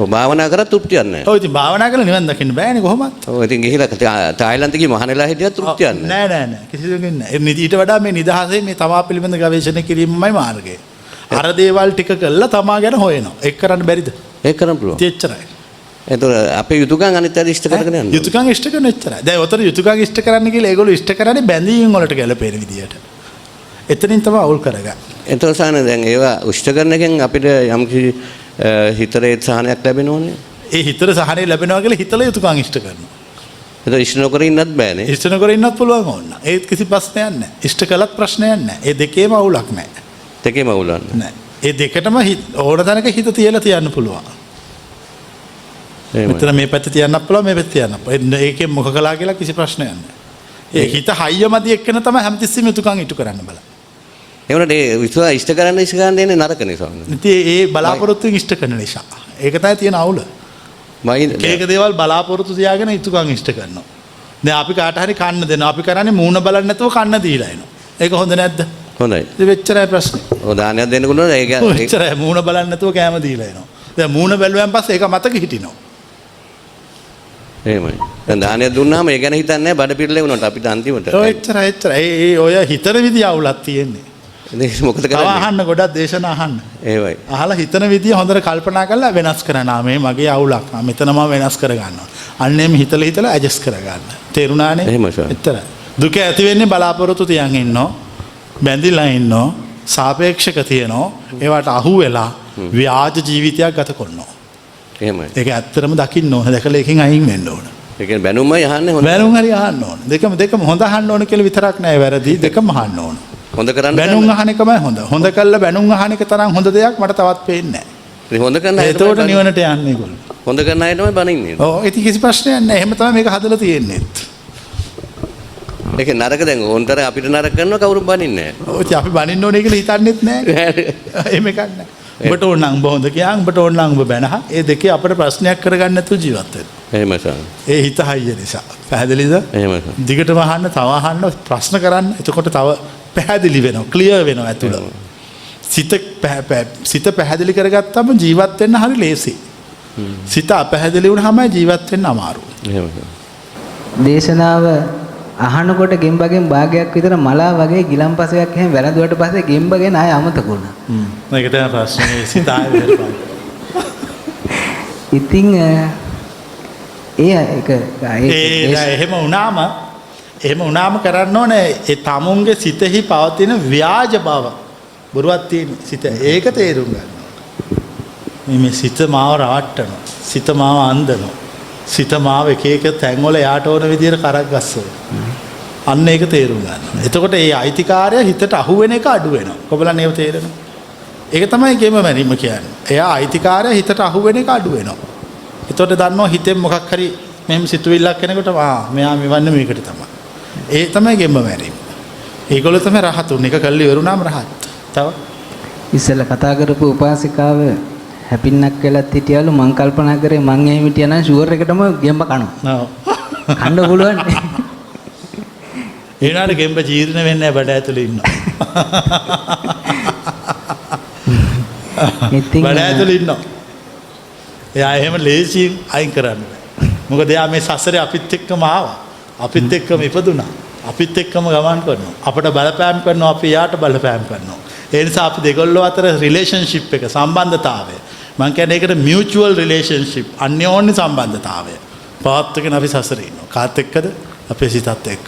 ඔව් භාවනා කරත් තෘප්තියක් නැහැ. ඔව් ඉතින් භාවනා කරලා නිවන් දකින්න බෑනේ කොහොමද? ඔව් ඉතින් ගිහිලා තායිලන්ත ගිහින් මහානෙලා හිටියත් තෘප්තියක් නැහැ. නෑ කිසිදෙකින් නෑ. ඊට වඩා මේ නිදහසේ මේ තමා පිළිබඳ ගවේෂණය කිරීමමයි මාර්ගය. අර දේවල් ටික කළා තමා ගැන හොයනවා. ඒක කරන්න බැරිද? ඒක කරන්න පුළුවන්. එච්චරයි. එතකොට අපේ යුතුයකම් අනිත් අය ඉෂ්ට කරගෙන යනවා. යුතුයකම් ඉෂ්ට කරන එච්චරයි. දැන් උතර යුතුයකම් ඉෂ්ට කරන්න කියලා ඒගොල්ලෝ ඉෂ්ට කරන්නේ බැඳීම් වලට ගැලපෙන විදියට. එතනින් තමයි අවුල් කරගන්නේ. එතකොට සාන දැන් ඒවා ඉෂ්ට කරන එකෙන් අපිට යම් කිසි හිතරේ සහනයක් ලැබෙනවනේ. ඒ හිතර සහනය ලැබෙනවා කියලා හිතලා යුතුයකම් ඉෂ්ට කරනවා. ඒක ඉෂ්ට නොකර ඉන්නත් බෑනේ. ඉෂ්ට නොකර ඉන්නත් පුළුවන් ඕන. ඒත් කිසි ප්‍රශ්නයක් නැහැ. ඉෂ්ට කළත් ප්‍රශ්නයක් නැහැ. ඒ දෙකේම අවුලක් නැහැ. දෙකේම අවුලක් නැහැ. ඒ දෙකටම ඕන තැනක හිත තියලා තියන්න පුළුවන්. මෙතන මේ පැත්ත තියන්නත් පුළුවන් මේ පැත්ත තියන්නත් පුළුවන්. ඒකෙන් මොක කළා කියලා කිසි ප්‍රශ්නයක් නැහැ. ඒ හිත හයියමදි එක්කන තමයි හැමතිස්සෙම යුතුයකම් ඉටු කරන්න බලන්නේ. ඒ වුණාට ඒ විශ්වාස ඉෂ්ට කරන්න දෙන්නේ නරක නිසා. ඉතින් ඒ බලාපොරොත්තුෙන් ඉෂ්ට කරන නිසා. ඒක තමයි තියෙන අවුල. ඒක දේවල් බලාපොරොත්තු තියාගෙන යුතුයකම් ඉෂ්ට කරනවා. දැන් අපි කාට හරි කන්න දෙනවා. අපි කරන්නේ මූණ බලන්නේ නැතුව කන්න දීලා එනවා. ඒක හොඳ නැද්ද? හොඳයි. ඒ වෙච්චරයි ප්‍රශ්නේ. ඔය දානයක් දෙන්නකොට ඒක වෙච්චරයි මූණ බලන්නේ නැතුව කෑම දීලා එනවා. දැන් මූණ බැලුවෙන් පස්සේ ඒක මතක හිටිනවා. එහෙමයි. දැන් දානයක් දුන්නාම ඒ ගැන හිතන්නේ නැහැ බඩ පිරලේ වුණාට අපිට අන්තිමට. ඔය එච්චරයි. ඒ ඔය හිතන විදිය අවුලක් තියෙන්නේ. ඒක මොකද කරන්නේ? අහන්න ගොඩක් දේශනා අහන්න. ඒවයි. අහලා හිතන විදිය හොඳට කල්පනා කරලා වෙනස් කරනවා. මේ මගේ අවුලක්. මෙතන මම වෙනස් කර ගන්නවා. අන්නේම හිතලා ඇඩ්ජස්ට් කර ගන්න. තේරුණානේ? එහෙමයි සර්. එච්චරයි. දුක ඇති වෙන්නේ බලාපොරොත්තු තියන් ඉන්නෝ. බැඳිලා ඉන්නෝ. සාපේක්ෂක තියනෝ. ඒවට අහු වෙලා ව්‍යාජ ජීවිතයක් ගත කරනවා. එහෙමයි. ඒක ඇත්තටම දකින්න ඕන. දැකලා එකෙන් අයින් වෙන්න ඕන. ඒ කියන්නේ බැනුමයි අහන්නේ හොඳ. බැනුම් හරි අහන්න ඕන. දෙකම හොඳ අහන්න ඕන කියලා විතරක් නෑ වැරදි. දෙකම අහන්න ඕන. හොඳ කරන්න බැනුම් අහන එකමයි හොඳ. හොඳ කළා බැනුම් අහන එක තරම් හොඳ දෙයක් මට තවත් පේන්නේ නෑ. ඉතින් හොඳ කරන අය එතකොට නිවනට යන්නේ ඒගොල්ලෝ. හොඳ කරන අය තමයි බනින්නේ. ඔව් ඉතින් කිසි ප්‍රශ්නයක් නෑ. එහෙම තමයි මේක හදලා තියෙන්නේ. ඒක නරක දැන් ඕන්තර අපිට නරක කරනවා කවුරුත් බනින්නේ නෑ. ඔව් ඉතින් අපි බනින්න ඕනේ කියලා හිතන්නෙත් නෑ. එහෙම එකක් නෑ. උඹට ඕන නම් බොහොඳ කියන් උඹට ඕන නම් උඹ බැනහ. ඒ දෙකේ අපිට ප්‍රශ්නයක් කරගන්න නැතුව ජීවත් වෙන්න. එහෙමයි සර්. ඒ හිත හයිය නිසා. පැහැදිලිද? එහෙමයි සර්. දිගටම අහන්න තව අහන්න ප්‍රශ්න කරන්න. එතකොට තව පැහැදිලි වෙනවා. ක්ලියර් වෙනවා ඇතුළ. සිත පැහැදිලි කරගත්තම ජීවත් වෙන්න හරි ලේසි. සිත අපැහැදිලි වුණාම ජීවත් වෙන්න අමාරුයි. එහෙමයි. දේශනාව අහනකොට ගෙම්බගෙන් භාගයක් විතර මලා වගේ ගිලම්පසයක් එහෙම වැළඳුවට පස්සේ ගෙම්බගෙන ආය අමතක වුණා. මේක තමයි ප්‍රශ්නේ. සිත ආයෙ වෙරපන්. ඉතින් එහෙම වුණාම කරන්න ඕනේ ඒ තමුන්ගේ සිතෙහි පවතින ව්‍යාජ බව. බොරුවක් තියෙන සිත. ඒක තේරුම් ගන්න. මේ සිත මාව රවට්ටනවා. සිත මාව අන්දනවා. සිත මාව එක තැන්වල යාට ඕන විදියට කරක් ගස්සනවා. අන්න ඒක තේරුම් ගන්න. එතකොට ඒ අයිතිකාරය හිතට අහු වෙන එක අඩු වෙනවා. කොබලන් ඒව තේරෙනවා. ඒක තමයි ගෙම මැරීම කියන්නේ. එයා අයිතිකාරය හිතට අහු වෙන එක අඩු වෙනවා. එතකොට දන්නවා හිතෙන් මොකක් හරි මෙහෙම සිතුවිල්ලක් කෙනෙකුට මෙයා මෙවන්නේ මේකට තමයි. ඒ තමයි ගෙම මැරීම. ඒගොල්ලෝ තමයි රහතුන්. එක කල්ලි වරුණාම රහත්. තව ඉස්සෙල්ලා කතා කරපු උපාසිකාව හැපින්නක් වෙලත් හිටියලු මං කල්පනා කරේ මං එහෙම හිටියා නම් ෂුවර් එකටම ගෙම්බ කනවා. ඔව්. කන්න පුළුවන්. ඒ නාඩ ගෙම්බ ජීර්ණ වෙන්නේ නැහැ බඩ ඇතුලේ ඉන්නවා. ඉතින් බඩ ඇතුලේ ඉන්නවා. එයා එහෙම ලේසියෙන් අයින් කරන්න බෑ. මොකද එයා මේ සසරේ අපිත් එක්කම ආවා. අපිත් එක්කම ඉපදුනා. අපිත් එක්කම ගමන් කරනවා. අපට බලපෑම් කරනවා අපි යාට බලපෑම් කරනවා. ඒ නිසා අපි දෙගොල්ලෝ අතර රිලේෂන්ෂිප් එක සම්බන්ධතාවය. මම කියන්නේ ඒකට මියුචුවල් රිලේෂන්ෂිප් අන්‍යෝන්‍ය සම්බන්ධතාවය. පවත්වගෙන අපි සසරේ ඉන්නවා. කාත් එක්කද? අපේ සිතත් එක්ක.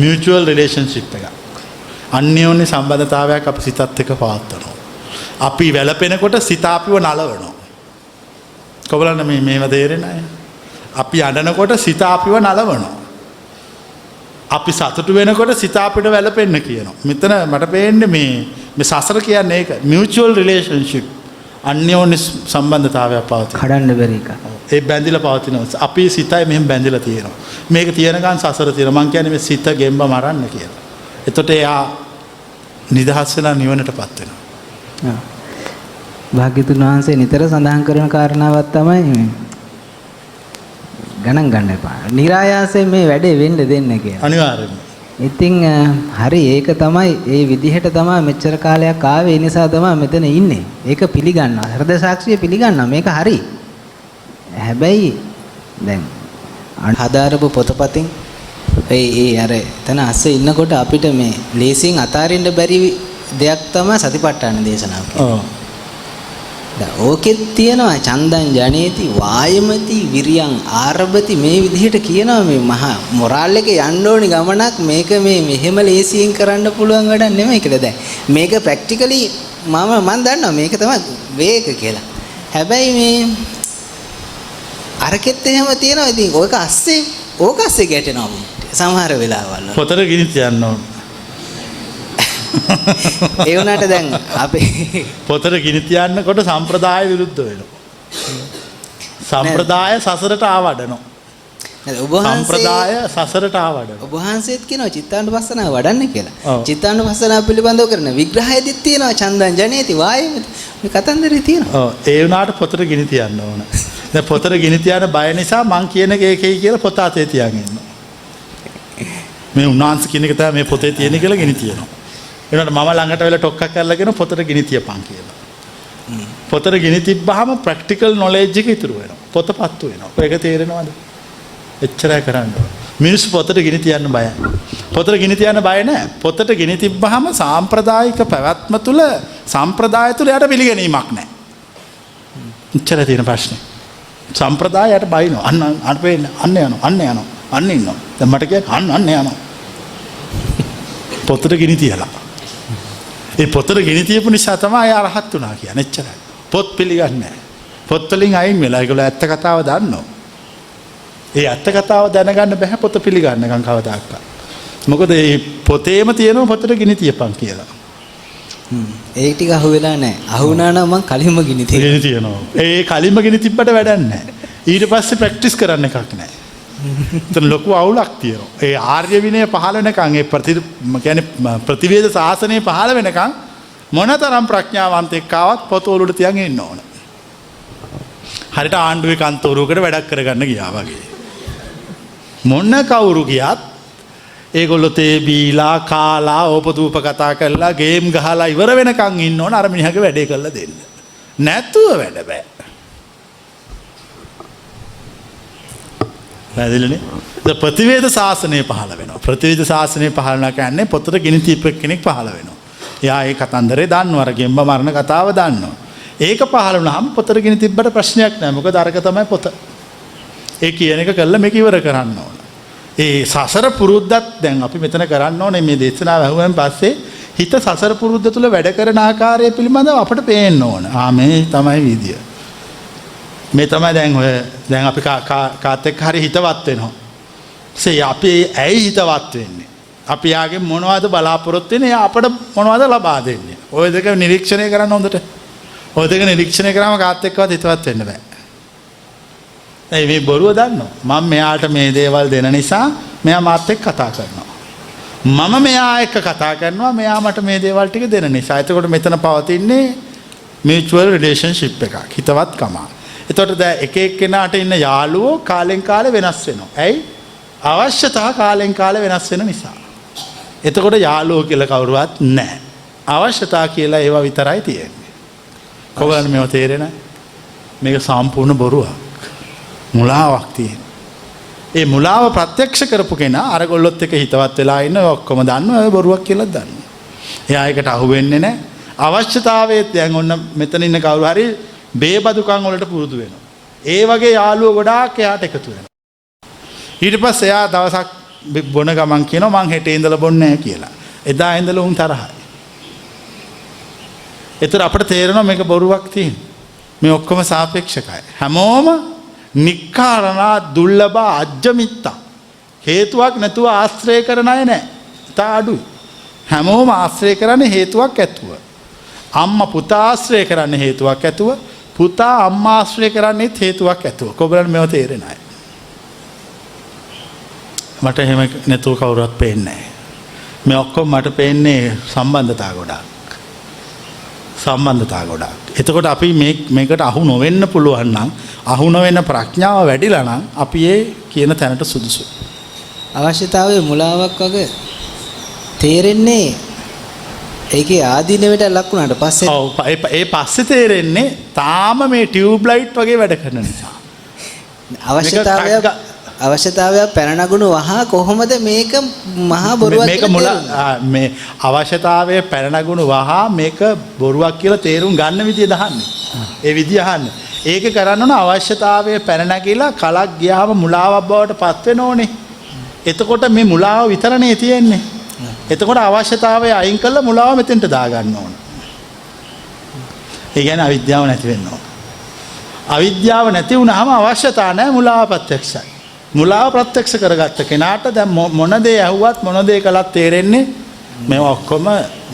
මියුචුවල් රිලේෂන්ෂිප් එක. අන්‍යෝන්‍ය සම්බන්ධතාවයක් අපි සිතත් එක්ක පවත්වනවා. අපි වැළපෙනකොට සිත අපිව නලවනවා. කොබලන්න මේව තේරෙන්නේ නැහැ. අපි අඬනකොට සිත අපිව නලවනවා. අපි සතුටු වෙනකොට සිත අපිට වැළපෙන්න කියනවා. මෙතන මට පේන්නේ මේ සසර කියන්නේ ඒක. මියුචුවල් රිලේෂන්ෂිප්. අන්‍යෝන්‍ය සම්බන්ධතාවයක් පවතින. කඩන්න බැරි එක. ඒ බැඳිලා පවතිනවා. අපි සිතයි මෙහෙම බැඳිලා තියෙනවා. මේක තියෙනකන් සසර තියෙනවා. මං කියන්නේ මේ සිත ගෙම්බ මරන්න කියලා. එතකොට එයා නිදහස් වෙලා නිවනටපත් වෙනවා. භාග්‍යතුන් වහන්සේ නිතර සඳහන් කරන කාරණාවක් තමයි ගණන් ගන්න එපා. નિરાයාසයෙන් මේ වැඩේ වෙන්න දෙන්න කියලා. අනිවාර්යයෙන්ම. ඉතින් හරි ඒක තමයි ඒ විදිහට තමයි මෙච්චර කාලයක් ආවේ. ඒ නිසා තමයි මෙතන ඉන්නේ. ඒක පිළිගන්නවා. හෘද සාක්ෂිය පිළිගන්නවා. මේක හරි. හැබැයි දැන් හදාරපු පොතපතින් ඒ අර එතන අස්සේ ඉන්නකොට අපිට මේ ලේසියෙන් අතාරින්න බැරි දෙයක් තමයි සතිපට්ඨාන දේශනාව කියන්නේ. දැන් ඕකෙත් තියෙනවා චන්දං ජනේති වායමති විරියං ආරභති මේ විදිහට කියනවා මේ මහා මොරාල් එකේ යන්න ඕනි ගමනක් මේක මේ මෙහෙම ලේසියෙන් කරන්න පුළුවන් වැඩක් නෙමෙයි කියලා. දැන් මේක ප්‍රැක්ටිකලි මම දන්නවා මේක තමයි වේග කියලා. හැබැයි මේ අරකෙත් එහෙම තියෙනවා. ඉතින් ඕක අස්සේ ගැටෙනවා සමහර වෙලාවල්. පොතට ගිනි තියන්න ඕන. ඒ වුණාට දැන් අපි පොතට ගිනි තියන්නකොට සම්ප්‍රදාය විරුද්ධ වෙනවා. සම්ප්‍රදාය සසරට ආවඩනවා. සම්ප්‍රදාය සසරට ආවඩනවා. ඔබ වහන්සේත් කියනවා චිත්තානුපස්සනාව වඩන්න කියලා. චිත්තානුපස්සනාව පිළිබඳව කරන විග්‍රහයේදීත් තියෙනවා චන්දං ජනේති වායමති. මේ කතන්දරේ තියෙනවා. ඔව් ඒ වුණාට පොතට ගිනි තියන්න ඕන. දැන් පොතට ගිනි තියන බය නිසා මං කියන එක ඒකයි කියලා පොත අතේ තියන් ඉන්නවා. මේ උන්වහන්සේ කියන එක තමයි මේ පොතේ තියෙන කියලා ගිනි තියනවා. ඒනට මම ළඟට වෙලා ටොක්ක්ක් කරලාගෙන පොතට ගිනි තියපන් කියලා. පොතට ගිනි තිබ්බහම ප්‍රැක්ටිකල් නොලෙජ් එක ඉතුරු වෙනවා. පොත පත්තු වෙනවා. ඒක තේරෙනවද? එච්චරයි කරන්න ඕන. මිනිස්සු පොතට ගිනි තියන්න බයයි. පොතට ගිනි තියන්න බය නැහැ. පොතට ගිනි තිබ්බහම සාම්ප්‍රදායික පැවැත්ම තුල සම්ප්‍රදාය තුල යට පිළිගැනීමක් නැහැ. එච්චරයි තියෙන ප්‍රශ්නේ. සම්ප්‍රදායයට බයිනෝ. අන්න ඉන්නවා. දැන් මට කියන්නේ අන්න යනවා. පොතට ගිනි තියලා. ඒ පොතට ගිනි තියපු නිසා තමයි ආ රහත් වුණා කියන්නේ. එච්චරයි. පොත් පිළිගන්නේ නැහැ. පොත් වලින් අයින් වෙලා ඒගොල්ලෝ ඇත්ත කතාව දන්නවා. ඒ ඇත්ත කතාව දැනගන්න බෑ පොත පිළිගන්නකම් කවදාවත්. මොකද මේ පොතේම තියෙනවා පොතට ගිනි තියපන් කියලා. ඒ ටික අහුවෙලා නැහැ. අහුණා නම් මං කලින්ම ගිනි තියනවා. ඒ කලින්ම ගිනි තිබ්බට වැඩක් නැහැ. ඊට පස්සේ ප්‍රැක්ටිස් කරන්න එකක් නැහැ. එතන ලොකු අවුලක් තියෙනවා. ඒ ආර්ය විනය පහළ වෙනකන් ඒ ප්‍රතිවේද ශාසනය පහළ වෙනකන් මොනතරම් ප්‍රඥාවන්තෙක් ආවත් පොත වලට තියන් ඉන්න ඕන. හරියට ආණ්ඩුවේ කන්තෝරුවකට වැඩක් කරගන්න ගියා වගේ. මොන කවුරු ගියත් ඒගොල්ලෝ තේ බීලා කාලා ඕපදූප කතා කරලා ගේම් ගහලා ඉවර වෙනකන් ඉන්න ඕන අර මිනිහගේ වැඩේ කරලා දෙන්න. නැතුව වැඩ බෑ. පැහැදිලිනේ? ප්‍රතිවේද ශාසනය පහළ වෙනවා. ප්‍රතිවේද ශාසනය පහළ වෙනවා කියන්නේ පොතට ගිනි තියපෙක් කෙනෙක් පහළ වෙනවා. එයා ඒ කතන්දරේ දන්නවා. අර ගෙම්බ මරණ කතාව දන්නවා. ඒක පහළ වුණාම පොතට ගිනි තිබ්බට ප්‍රශ්නයක් නැහැ. මොකද අරක තමයි පොත. ඒ කියන එක කළා මේක ඉවර කරන්න ඕන. ඒ සසර පුරුද්දත් දැන් අපි මෙතන කරන්න ඕනේ මේ දේශනාව අහුවෙන් පස්සේ හිත සසර පුරුද්ද තුල වැඩ කරන ආකාරය පිළිබඳව අපට පේන්න ඕන. මේ තමයි විදිය. මේ තමයි දැන් අපි කාත් එක්ක හරි හිතවත් වෙනවා. අපි ඇයි හිතවත් වෙන්නේ? අපි යාගේ මොනවද බලාපොරොත්තු වෙන්නේ? එයා අපට මොනවද ලබා දෙන්නේ? ওই දෙක නිරීක්ෂණය කරන්න හොඳට. ওই දෙක නිරීක්ෂණය කරාම කාත් එක්කවත් හිතවත් වෙන්න බෑ. මේ බොරුව දන්නවා. මම මෙයාට මේ දේවල් දෙන නිසා මෙයා මාත් එක්ක කතා කරනවා. මම මෙයා එක්ක කතා කරනවා මෙයා මට මේ දේවල් ටික දෙන නිසා. එතකොට මෙතන පවතින්නේ mutual relationship එකක්. හිතවත්කම. එතකොට දැන් එක එක්කෙනාට ඉන්න යාළුවෝ කාලෙන් කාලේ වෙනස් වෙනවා. ඇයි? අවශ්‍යතාව කාලෙන් කාලේ වෙනස් වෙන නිසා. එතකොට යාළුවෝ කියලා කවුරුවත් නැහැ. අවශ්‍යතාව කියලා ඒවා විතරයි තියෙන්නේ. කොහොමද මේව තේරෙන්නේ? මේක සම්පූර්ණ බොරුවක්. මුලාවක් තියෙන. ඒ මුලාව ප්‍රත්‍යක්ෂ කරපු කෙනා අරගොල්ලොත් එක්ක හිතවත් වෙලා ඉන්න ඔක්කොම දන්නවා ඔය බොරුවක් කියලා දන්නවා. එයා ඒකට අහු වෙන්නේ නැහැ. අවශ්‍යතාවයේත් දැන් ඔන්න මෙතන ඉන්න කවුරු හරි බේබදුකම් වලට පුරුදු වෙනවා. ඒ වගේ යාළුවෝ ගොඩාක් එයාට එකතු වෙනවා. ඊට පස්සේ එයා දවසක් බොන ගමන් කියනවා මං හෙට ඉඳලා බොන්නේ නැහැ කියලා. එදා ඉඳලා උන් තරහයි. ඒතර අපිට තේරෙනවා මේක බොරුවක් තියෙන. මේ ඔක්කොම සාපේක්ෂකයි. හැමෝම නික්කාරණා දුර්ලභ අජ්ජමිත්තා. හේතුවක් නැතුව ආශ්‍රය කරන අය නැහැ. තා අඩුයි. හැමෝම ආශ්‍රය කරන්නේ හේතුවක් ඇතුව. අම්මා පුතා ආශ්‍රය කරන්නේ හේතුවක් ඇතුව. පුතා අම්මා ආශ්‍රය කරන්නේත් හේතුවක් ඇතුව. කොබලන් මේව තේරෙන අය. මට එහෙම නැතුව කවුරුවත් පේන්නේ නැහැ. මේ ඔක්කොම මට පේන්නේ සම්බන්ධතා ගොඩක්. සම්බන්ධතා ගොඩක්. එතකොට අපි මේකට අහු නොවෙන්න පුළුවන් නම් අහු නොවෙන ප්‍රඥාව වැඩිලා නම් අපි ඒ කියන තැනට සුදුසුයි. අවශ්‍යතාවයේ මුලාවක් වගේ තේරෙන්නේ ඒකේ ආදීනවට ලක් වුණාට පස්සේ ඔව් ඒ පස්සේ තේරෙන්නේ තාම මේ ටියුබ් ලයිට් වගේ වැඩ කරන නිසා. අවශ්‍යතාවය පැන නගුණු වහා කොහොමද මේක මහා බොරුවක් මේක මේ අවශ්‍යතාවය පැන නගුණු වහා මේක බොරුවක් කියලා තේරුම් ගන්න විදිය දහන්නේ. ඒ විදිය අහන්න. ඒක කරන්න ඕන අවශ්‍යතාවය පැන නැගිලා කලක් ගියාම මුලාවක් බවට පත් වෙන ඕනේ. එතකොට මේ මුලාව විතරනේ තියෙන්නේ. එතකොට අවශ්‍යතාවය අයින් කළා මුලාව මෙතෙන්ට දාගන්න ඕන. ඒ කියන්නේ අවිද්‍යාව නැති වෙන්න ඕන. අවිද්‍යාව නැති වුණාම අවශ්‍යතාව නැහැ මුලාව ප්‍රත්‍යක්ෂයි. මුලාව ප්‍රත්‍යක්ෂ කරගත්ත කෙනාට දැන් මොන දේ ඇහුවත් මොන දේ කළත් තේරෙන්නේ මේවා ඔක්කොම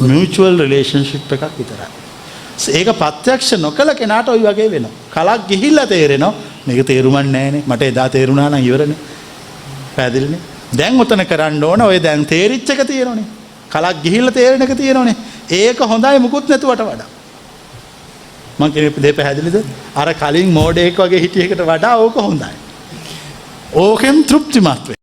මියුචුවල් රිලේෂන්ෂිප් එකක් විතරයි. ඒක ප්‍රත්‍යක්ෂ නොකළ කෙනාට ওই වගේ වෙනවා. කලක් ගිහිල්ලා තේරෙනවා මේක තේරුමක් නැහැනේ. මට එදා තේරුණා නම් ඉවරනේ. පැහැදිලිනේ. දැන් උතන කරන්න ඕන ඔය දැන් තේරිච්ච එක තියෙනවනේ. කලක් ගිහිල්ලා තේරෙන එක තියෙනවනේ. ඒක හොඳයි මුකුත් නැතුවට වඩා. මං කියන්නේ දෙය පැහැදිලිද? අර කලින් මෝඩයෙක් වගේ හිටිය එකට වඩා ඕක හොඳයි. ඕකෙන් තෘප්තිමත් වෙයි.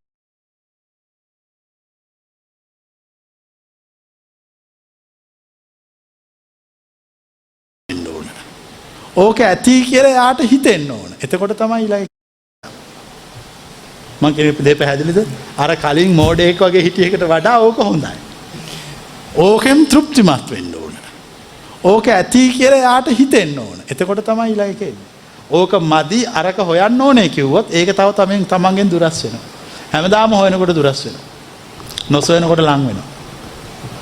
ඕක ඇති කියලා යාට හිතෙන්න ඕන. එතකොට තමයි ඊළඟ මං කියන්නේ දෙය පැහැදිලිද? අර කලින් මෝඩයෙක් වගේ හිටිය එකට වඩා ඕක හොඳයි. ඕකෙන් තෘප්තිමත් වෙන්න ඕන. ඕක ඇති කියලා යාට හිතෙන්න ඕන. එතකොට තමයි ඊළඟ එන්නේ. ඕක මදි අරක හොයන්න ඕනේ කිව්වොත් ඒක තව තමන්ගෙන් දුරස් වෙනවා. හැමදාම හොයනකොට දුරස් වෙනවා. නොසොයනකොට ලං වෙනවා.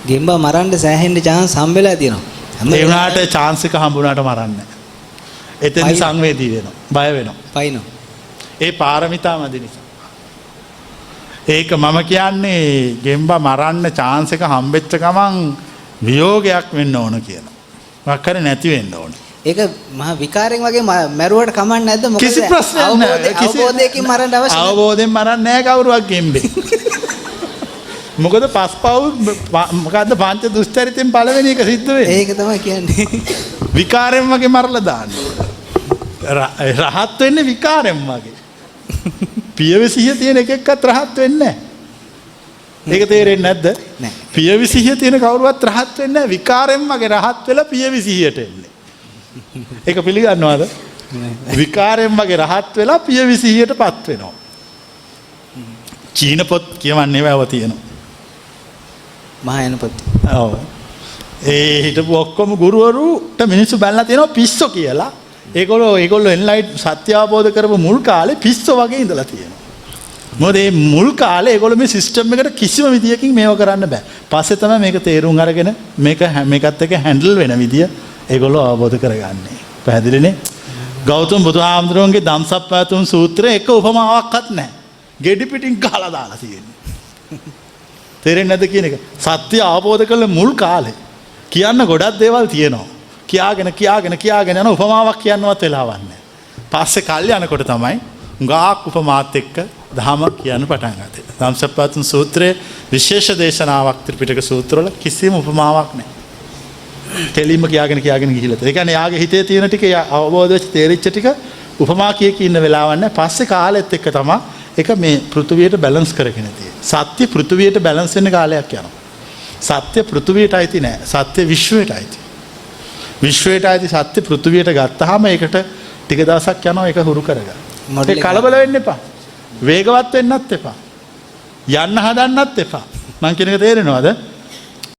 ගෙම්බා මරන්න සෑහෙන්න chance හම්බෙලා තියෙනවා. ඒ වුණාට chance එක හම්බුණාට මරන්නේ නැහැ. එතෙන් සංවේදී වෙනවා. බය වෙනවා. පයින්නවා. ඒ පාරමිතා මදි නිසා. ඒක මම කියන්නේ ගෙම්බා මරන්න chance එක හම්බෙච්ච ගමන් වියෝගයක් වෙන්න ඕන කියනවා. මොකක් හරි නැති වෙන්න ඕන. ඒක මහා විකාරයෙන් වගේ මැරුවට කමක් නැද්ද? මොකද කිසි ප්‍රශ්නයක් නැහැ. අවබෝධයකින් මරන්න අවශ්‍ය නැහැ. අවබෝධයෙන් මරන්නේ නැහැ කවුරුවක් ගෙම්බේ. මොකද පස්පව් මොකද්ද පංච දුස්චරිතෙන් පළවෙනි එක සිද්ධ වෙන්නේ. ඒක තමයි කියන්නේ. විකාරයෙන් වගේ මරලා දාන්නේ. රහත් වෙන්නේ විකාරයෙන් වගේ. පියවිසිය තියෙන එකෙක්වත් රහත් වෙන්නේ නැහැ. ඒක තේරෙන්නේ නැද්ද? නැහැ. පියවිසිය තියෙන කවුරුවත් රහත් වෙන්නේ නැහැ. විකාරයෙන් වගේ රහත් වෙලා පියවිසියට එන්නේ. ඒක පිළිගන්නවද? විකාරයෙන් වගේ රහත් වෙලා පියවිසියටපත් වෙනවා. චීන පොත් කියවන්නේ වැව තියෙනවා. මහායාන පොත්. ඔව්. ඒ හිටපු ඔක්කොම ගුරුවරුට මිනිස්සු බැලලා තියෙනවා පිස්සෝ කියලා. ඒගොල්ලෝ එන්ලයිට් සත්‍ය අවබෝධ කරපු මුල් කාලේ පිස්සෝ වගේ ඉඳලා තියෙනවා. මොකද මේ මුල් කාලේ ඒගොල්ලෝ මේ සිස්ටම් එකට කිසිම විදියකින් මේව කරන්න බෑ. පස්සේ තමයි මේක තේරුම් අරගෙන මේකත් එක්ක හැන්ඩල් වෙන විදිය ඒගොල්ලෝ අවබෝධ කරගන්නේ. පැහැදිලිනේ? ගෞතම බුදුහාමුදුරුවන්ගේ ධම්සප්පවතුන් සූත්‍රයේ එක උපමාවක්වත් නැහැ. ගෙඩි පිටින් ගහලා දාලා තියෙන්නේ. තේරෙන්නේ නැද්ද කියන එක? සත්‍ය අවබෝධ කළ මුල් කාලේ කියන්න ගොඩක් දේවල් තියෙනවා. කියාගෙන යන උපමාවක් කියන්නවත් වෙලාවක් නැහැ. පස්සේ කල් යනකොට තමයි ගාක් උපමාත් එක්ක ධම කියන්න පටන් ගත්තේ. ධම්සප්පවතුන් සූත්‍රයේ විශේෂ දේශනාවක් ත්‍රිපිටක සූත්‍රවල කිසිම උපමාවක් නැහැ. තෙලින්ම කියාගෙන ගිහිල්ලා. ඒ කියන්නේ යාගේ හිතේ තියෙන ටික අවබෝධ වෙච්ච තේරිච්ච ටික උපමා කියක ඉන්න වෙලාවක් නැහැ. පස්සේ කාලෙත් එක්ක තමයි ඒක මේ පෘථුවියට බැලන්ස් කරගෙන තියෙන්නේ. සත්‍ය පෘථුවියට බැලන්ස් වෙන්න කාලයක් යනවා. සත්‍ය පෘථුවියට අයිති නෑ. සත්‍ය විශ්වයට අයිති. විශ්වයට අයිති සත්‍ය පෘථුවියට ගත්තාම ඒකට ටික දවසක් යනවා ඒක හුරු කරගන්න. ඒක කලබල වෙන්න එපා. වේගවත් වෙන්නත් එපා. යන්න හදන්නත් එපා. මං කියන එක තේරෙනවද?